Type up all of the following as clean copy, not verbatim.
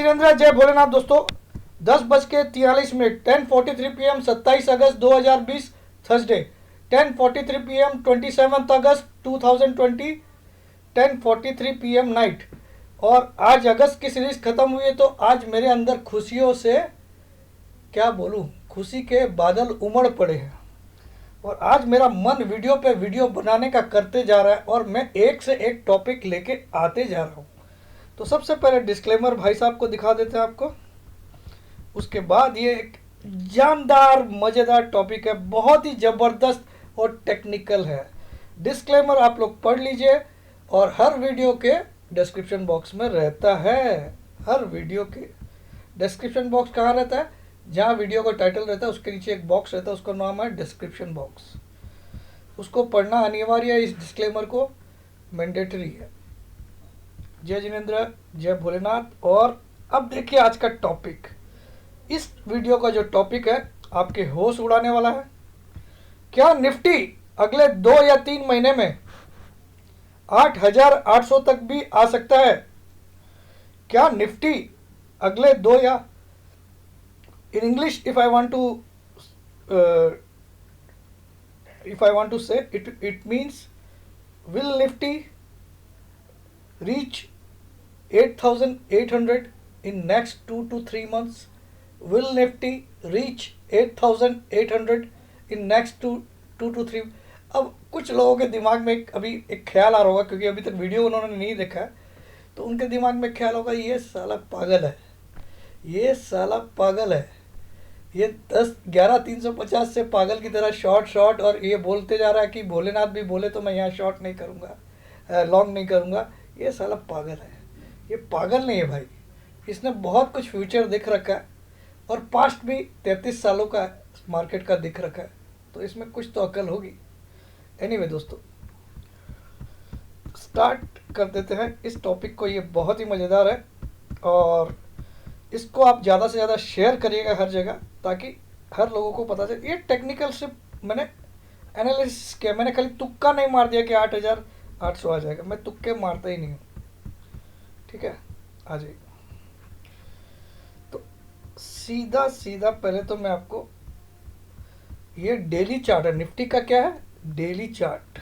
जिनेंद्र, जय भोलेनाथ। दोस्तों 10:43 10:43 PM 27 अगस्त 2020 Thursday 10:43 PM 27 अगस्त 2020 10:43 PM night. और आज अगस्त की सीरीज खत्म हुई है, तो आज मेरे अंदर खुशियों से क्या बोलूं, खुशी के बादल उमड़ पड़े हैं। और आज मेरा मन वीडियो पे वीडियो बनाने का करते जा रहा है और मैं एक से एक टॉपिक लेके आते जा रहा हूँ। तो सबसे पहले डिस्क्लेमर भाई साहब को दिखा देते हैं आपको। उसके बाद ये एक जानदार मज़ेदार टॉपिक है, बहुत ही ज़बरदस्त और टेक्निकल है। डिस्क्लेमर आप लोग पढ़ लीजिए और हर वीडियो के डिस्क्रिप्शन बॉक्स में रहता है। हर वीडियो के डिस्क्रिप्शन बॉक्स कहाँ रहता है? जहाँ वीडियो का टाइटल रहता है उसके नीचे एक बॉक्स रहता है, उसका नाम है डिस्क्रिप्शन बॉक्स। उसको पढ़ना अनिवार्य है, इस डिस्क्लेमर को मैंडेटरी है। जय जिनेंद्र, जय भोलेनाथ। और अब देखिए आज का टॉपिक। इस वीडियो का जो टॉपिक है आपके होश उड़ाने वाला है। क्या निफ्टी अगले 2 या 3 महीने में 8,800 तक भी आ सकता है? क्या निफ्टी अगले 2 या in English, if I want to say it means, will Nifty reach 8,800 in next 2 to 3 months? Will Nifty reach 8,800 in next 2 to 3? अब कुछ लोगों के दिमाग में अभी एक ख्याल आ रहा होगा, क्योंकि अभी तक वीडियो उन्होंने नहीं देखा है, तो उनके दिमाग में ख्याल होगा ये साला पागल है, ये साला पागल है, ये 10-11-350 से पागल की तरह शॉर्ट और ये बोलते जा रहा है कि भोलेनाथ भी बोले तो मैं यहाँ शॉर्ट नहीं करूँगा, लॉन्ग नहीं करूँगा। ये साला पागल है। ये पागल नहीं है भाई, इसने बहुत कुछ फ्यूचर दिख रखा है और पास्ट भी 33 सालों का मार्केट का दिख रखा है, तो इसमें कुछ तो अकल होगी। एनीवे दोस्तों, स्टार्ट कर देते हैं इस टॉपिक को। ये बहुत ही मज़ेदार है और इसको आप ज़्यादा से ज़्यादा शेयर करिएगा हर जगह, ताकि हर लोगों को पता चले। ये टेक्निकल से मैंने एनालिसिस किया, मैंने खाली तुक्का नहीं मार दिया कि 8,800 आ जाएगा। मैं तुक्के मारता ही नहीं हूँ, ठीक है? आ जाइए। तो सीधा सीधा पहले तो मैं आपको ये डेली चार्ट है निफ्टी का। क्या है? Daily chart.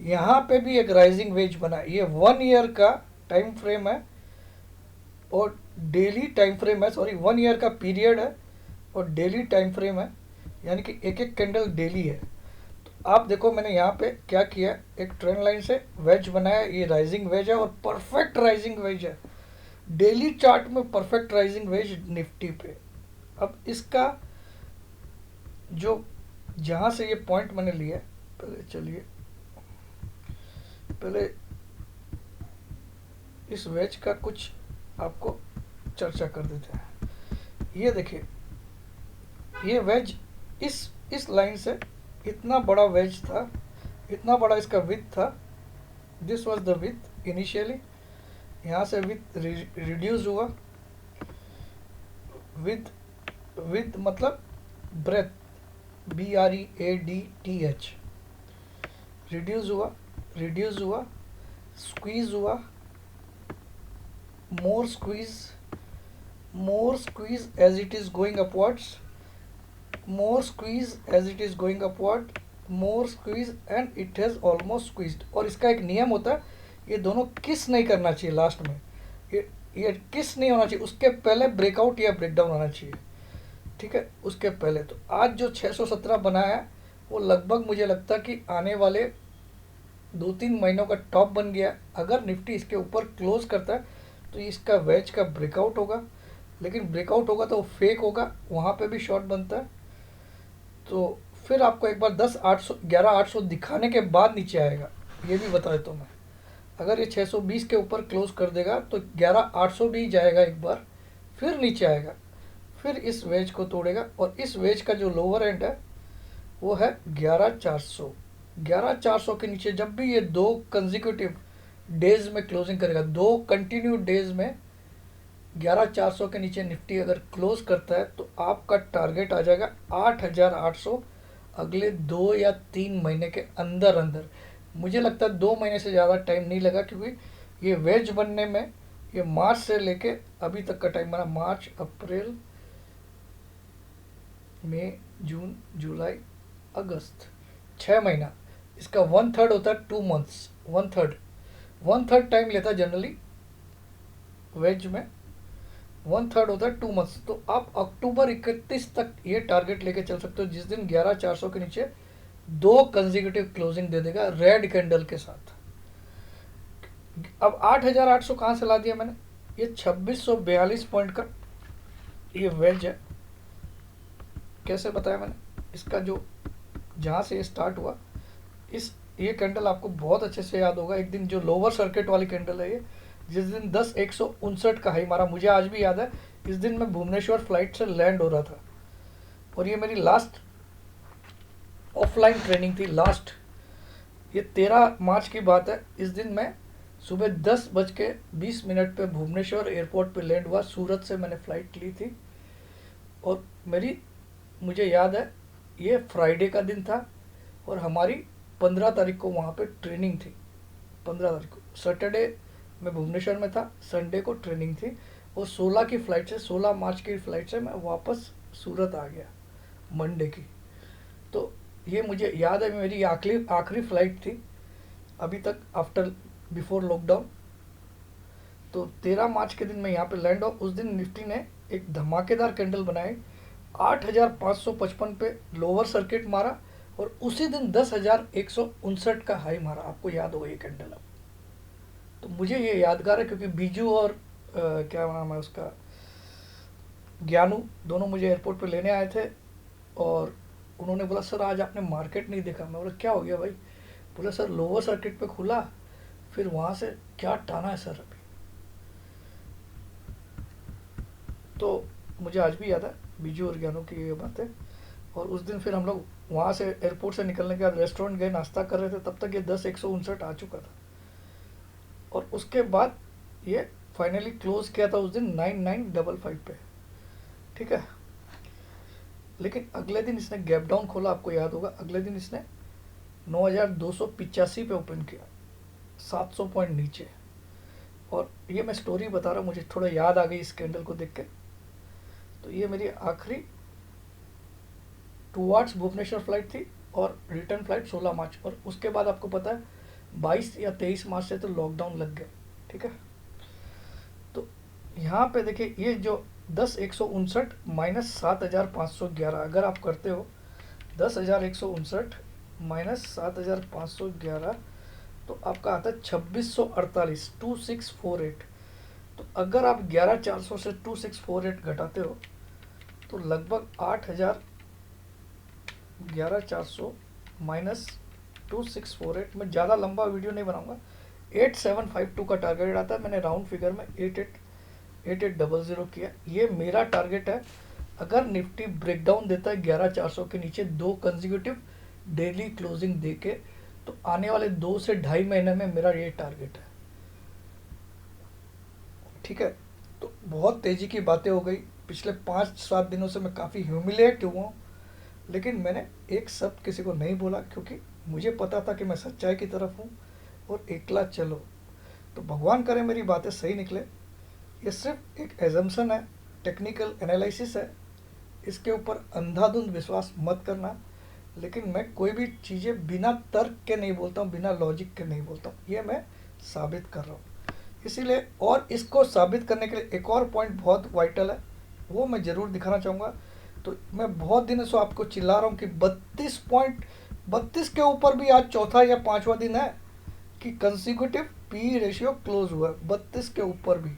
यहाँ पे भी एक राइजिंग वेज बना है। ये 1 ईयर का टाइम फ्रेम है और डेली टाइम फ्रेम है, सॉरी 1 ईयर का पीरियड है और डेली टाइम फ्रेम है, यानी कि एक एक कैंडल डेली है। तो आप देखो मैंने यहाँ पे क्या किया, एक ट्रेंड लाइन से वेज बनाया। ये राइजिंग वेज है और परफेक्ट राइजिंग वेज है डेली चार्ट में, परफेक्ट राइजिंग वेज निफ्टी पे। अब इसका जो जहाँ से ये पॉइंट मैंने लिया, पहले चलिए पहले इस वेज का कुछ आपको चर्चा कर देते हैं। ये देखिए, ये वेज इस लाइन से इतना बड़ा वेज था, इतना बड़ा इसका विथ था। This was the with initially. यहाँ से विथ रिड्यूस हुआ, विथ मतलब ब्रेथ, BREADTH। रिड्यूस हुआ, स्क्वीज हुआ, more squeeze as it is going upwards, more squeeze as it is going upward, more squeeze and it has almost squeezed। और इसका एक नियम होता है, ये दोनों किस नहीं करना चाहिए लास्ट में, ये किस नहीं होना चाहिए, उसके पहले ब्रेकआउट या ब्रेकडाउन होना चाहिए, ठीक है? उसके पहले। तो आज जो 617 बनाया है वो लगभग मुझे लगता है कि आने वाले 2-3 महीनों का टॉप बन गया। अगर निफ्टी इसके ऊपर क्लोज करता है तो इसका वेज का ब्रेकआउट होगा, लेकिन ब्रेकआउट होगा तो फेक होगा, वहाँ पे भी शॉर्ट बनता है। तो फिर आपको एक बार 11,800 दिखाने के बाद नीचे आएगा, ये भी बता देता हूँ मैं। अगर ये 620 के ऊपर क्लोज कर देगा तो 11,800 भी जाएगा एक बार, फिर नीचे आएगा, फिर इस वेज को तोड़ेगा और इस वेज का जो लोअर एंड है वो है 11,400। 11,400 के नीचे जब भी ये 2 कंजिक्यूटिव डेज में क्लोजिंग करेगा, 2 कंटिन्यू डेज में 11,400 के नीचे निफ्टी अगर क्लोज करता है तो आपका टारगेट आ जाएगा 8,800 अगले 2 या 3 महीने के अंदर। मुझे लगता है 2 महीने से ज़्यादा टाइम नहीं लगा, क्योंकि ये वेज बनने में ये मार्च से लेके अभी तक का टाइम बना, मार्च अप्रैल मई जून जुलाई अगस्त, 6 महीना। इसका 1/3 होता है 2 मंथ्स, 1/3, 1/3 टाइम लेता है जनरली वेज में, 1/3 होता है 2 मंथ्स। तो आप अक्टूबर 31 तक ये टारगेट लेके चल सकते हो, जिस दिन 11,400 के नीचे 2 कंजिक्यूटिव क्लोजिंग दे देगा रेड कैंडल के साथ। अब 8,800 कहाँ से ला दिया मैंने, ये 2642 पॉइंट का ये वेज है। कैसे बताया मैंने, इसका जो जहाँ से ये स्टार्ट हुआ, इस ये कैंडल आपको बहुत अच्छे से याद होगा, एक दिन जो लोअर सर्किट वाली कैंडल है ये, जिस दिन 10,159 का हाई मारा, मुझे आज भी याद है। इस दिन मैं भुवनेश्वर फ्लाइट से लैंड हो रहा था और ये मेरी लास्ट ऑफलाइन ट्रेनिंग थी, लास्ट, ये 13 मार्च की बात है। इस दिन मैं सुबह 10:20 पे भुवनेश्वर एयरपोर्ट पे लैंड हुआ, सूरत से मैंने फ़्लाइट ली थी। और मुझे याद है ये फ्राइडे का दिन था और हमारी 15 तारीख को वहाँ पे ट्रेनिंग थी, 15 तारीख को सैटरडे मैं भुवनेश्वर में था, संडे को ट्रेनिंग थी और 16 की फ़्लाइट से, 16 मार्च की फ़्लाइट से मैं वापस सूरत आ गया मंडे की। तो ये मुझे याद है, मेरी आखिरी फ़्लाइट थी अभी तक आफ्टर बिफोर लॉकडाउन। तो 13 मार्च के दिन मैं यहाँ पे लैंड हुआ। उस दिन निफ्टी ने एक धमाकेदार कैंडल बनाई, 8,555 पे लोअर सर्किट मारा और उसी दिन 10,159 का हाई मारा। आपको याद होगा ये कैंडल। अब तो मुझे ये यादगार है क्योंकि बीजू और क्या नाम है उसका, ज्ञानू, दोनों मुझे एयरपोर्ट पे लेने आए थे और उन्होंने बोला सर आज आपने मार्केट नहीं देखा। मैं बोला क्या हो गया भाई, बोला सर लोअर सर्किट पे खुला, फिर वहाँ से क्या टाना है सर अभी। तो मुझे आज भी याद है बीजू और ज्ञानू की ये बात है। और उस दिन फिर हम लोग वहाँ से एयरपोर्ट से निकलने के बाद रेस्टोरेंट गए, नाश्ता कर रहे थे, तब तक ये 10,159 आ चुका था और उसके बाद ये फाइनली क्लोज किया था उस दिन 9,955 पे, ठीक है। लेकिन अगले दिन इसने गैप डाउन खोला, आपको याद होगा, अगले दिन इसने 9,285 पे ओपन किया, 700 पॉइंट नीचे। और ये मैं स्टोरी बता रहा हूँ, मुझे थोड़ा याद आ गई इस कैंडल को देख के। तो ये मेरी आखिरी टूवर्ड्स भुवनेश्वर फ्लाइट थी और रिटर्न फ्लाइट 16 मार्च, और उसके बाद आपको पता है 22 या 23 मार्च से तो लॉकडाउन लग गए, ठीक है। तो यहाँ पे देखिए ये जो 10,159 माइनस 7,511, अगर आप करते हो 10,159 माइनस 7,511 तो आपका आता है 2648, 2648। तो अगर आप 11,400 से 2648 घटाते हो तो लगभग 8,000, 11,400 माइनस 2648, मैं ज़्यादा लंबा वीडियो नहीं बनाऊंगा, 8,752 का टारगेट आता है। मैंने राउंड फिगर में 8800 किया, ये मेरा टारगेट है। अगर निफ्टी ब्रेकडाउन देता है 11,400 के नीचे 2 कंसेक्यूटिव डेली क्लोजिंग देके, तो आने वाले 2 से 2.5 महीने में मेरा ये टारगेट है, ठीक है। तो बहुत तेज़ी की बातें हो गई, पिछले 5-7 दिनों से मैं काफ़ी ह्यूमिलेट हुआ हूँ, लेकिन मैंने एक शब्द किसी को नहीं बोला क्योंकि मुझे पता था कि मैं सच्चाई की तरफ हूँ और एकला चलो। तो भगवान करे मेरी बातें सही निकले। ये सिर्फ एक एजम्पशन है, टेक्निकल एनालिसिस है, इसके ऊपर अंधाधुंध विश्वास मत करना। लेकिन मैं कोई भी चीज़ें बिना तर्क के नहीं बोलता हूँ, बिना लॉजिक के नहीं बोलता हूँ, ये मैं साबित कर रहा हूँ। इसीलिए, और इसको साबित करने के लिए एक और पॉइंट बहुत वाइटल है, वो मैं ज़रूर दिखाना चाहूँगा। तो मैं बहुत दिनों से आपको चिल्ला रहा हूँ कि 32 के ऊपर भी आज चौथा या पाँचवा दिन है कि कंसेक्यूटिव पी रेशियो क्लोज हुआ है, 32 के ऊपर भी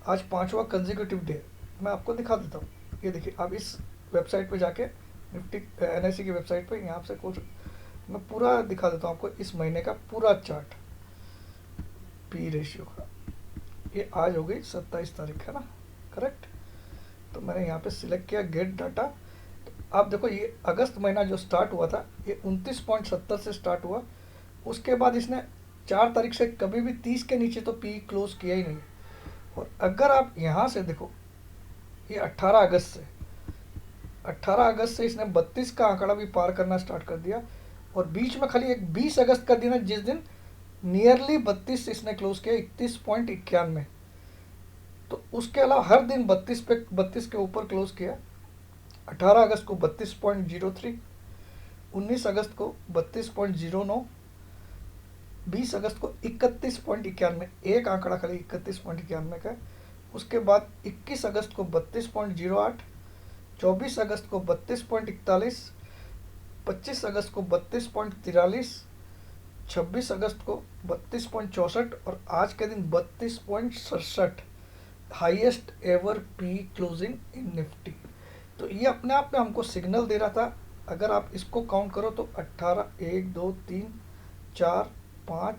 आज पाँचवा कंसेक्यूटिव डे। मैं आपको दिखा देता हूँ, ये देखिए, आप इस वेबसाइट पे जाके निफ्टी NIC की वेबसाइट पे यहाँ से कुछ मैं पूरा दिखा देता हूँ आपको, इस महीने का पूरा चार्ट पी रेशियो का। ये आज हो गई 27 तारीख है ना, करेक्ट। तो मैंने यहाँ पे सिलेक्ट किया गेट डाटा। तो आप देखो ये अगस्त महीना जो स्टार्ट हुआ था ये 29.70 से स्टार्ट हुआ, उसके बाद इसने 4 तारीख से कभी भी 30 के नीचे तो पी क्लोज किया ही नहीं। और अगर आप यहाँ से देखो, ये 18 अगस्त से इसने 32 का आंकड़ा भी पार करना स्टार्ट कर दिया। और बीच में खाली एक 20 अगस्त का दिन है जिस दिन नियरली 32 इसने क्लोज किया, 31.91। तो उसके अलावा हर दिन 32 के ऊपर क्लोज किया। 18 अगस्त को 32.03, 19 अगस्त को 32.09, 20 अगस्त को 31.91, एक आंकड़ा खाली 31.91 का है। उसके बाद 21 अगस्त को 32.08, 24 अगस्त को 32.41, 25 अगस्त को 32.43, 26 अगस्त को 32.64 और आज के दिन 32.67, highest ever P closing in Nifty. तो ये अपने आप में हमको सिग्नल दे रहा था। अगर आप इसको काउंट करो तो 18, 1, 2, 3, 4, 5,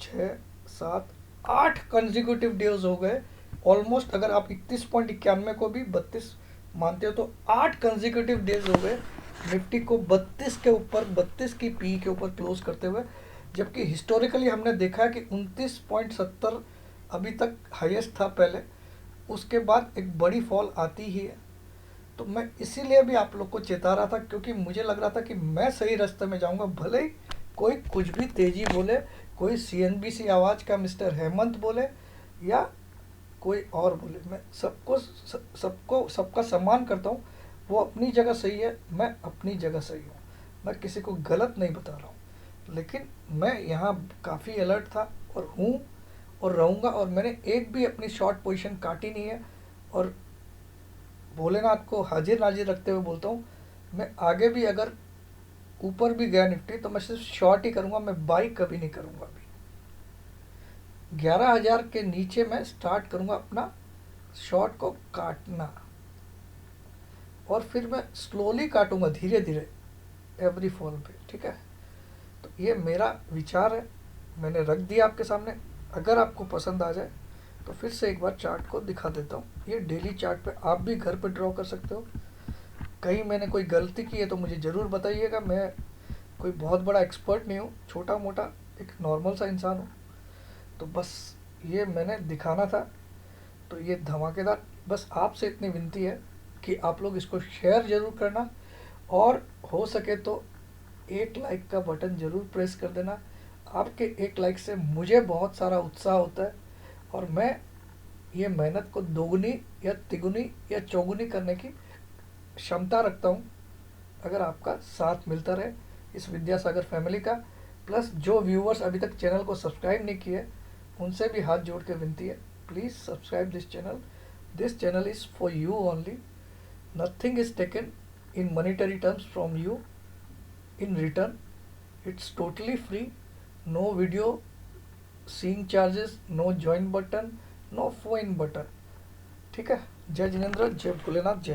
6, 7, 8 कंजिक्यूटिव डेज हो गए ऑलमोस्ट। अगर आप 31.91 को भी 32 मानते हो तो 8 कंजिक्यूटिव डेज हो गए निफ्टी को 32 के ऊपर, 32 की पी के ऊपर क्लोज करते हुए। जबकि हिस्टोरिकली हमने देखा है कि 29.70 अभी तक हाईएस्ट था पहले, उसके बाद एक बड़ी फॉल आती ही है। तो मैं इसीलिए भी आप लोग को चेता रहा था, क्योंकि मुझे लग रहा था कि मैं सही रास्ते में जाऊंगा। भले ही कोई कुछ भी तेजी बोले, कोई सीएनबीसी आवाज़ का मिस्टर हेमंत बोले या कोई और बोले, मैं सबका सम्मान करता हूँ। वो अपनी जगह सही है, मैं अपनी जगह सही हूँ, मैं किसी को गलत नहीं बता रहा हूँ। लेकिन मैं यहाँ काफ़ी अलर्ट था और हूँ और रहूँगा, और मैंने एक भी अपनी शॉर्ट पोजीशन काटी नहीं है। और भोलेनाथ को हाजिर नाजिर रखते हुए बोलता हूँ, मैं आगे भी अगर ऊपर भी गया निफ्टी तो मैं सिर्फ शॉर्ट ही करूँगा, मैं बाई कभी नहीं करूँगा। अभी 11,000 के नीचे मैं स्टार्ट करूँगा अपना शॉर्ट को काटना, और फिर मैं स्लोली काटूँगा धीरे धीरे एवरी फॉल पे। ठीक है, तो ये मेरा विचार है, मैंने रख दिया आपके सामने। अगर आपको पसंद आ जाए तो फिर से एक बार चार्ट को दिखा देता हूँ। ये डेली चार्ट पे आप भी घर पे ड्रॉ कर सकते हो। कहीं मैंने कोई गलती की है तो मुझे ज़रूर बताइएगा। मैं कोई बहुत बड़ा एक्सपर्ट नहीं हूँ, छोटा मोटा एक नॉर्मल सा इंसान हूँ। तो बस ये मैंने दिखाना था। तो ये धमाकेदार, बस आपसे इतनी विनती है कि आप लोग इसको शेयर ज़रूर करना, और हो सके तो एक लाइक का बटन ज़रूर प्रेस कर देना। आपके एक लाइक से मुझे बहुत सारा उत्साह होता है, और मैं ये मेहनत को दोगुनी या तिगुनी या चौगुनी करने की क्षमता रखता हूँ अगर आपका साथ मिलता रहे इस विद्यासागर फैमिली का। प्लस जो व्यूवर्स अभी तक चैनल को सब्सक्राइब नहीं किए, उनसे भी हाथ जोड़ के विनती है, please subscribe this channel. This channel is for you only, nothing is taken in monetary terms from you in return, it's totally free, no video seeing charges, no join button, no phone button. ठीक है, जय जिनेंद्र, जय भोलेनाथ, जय।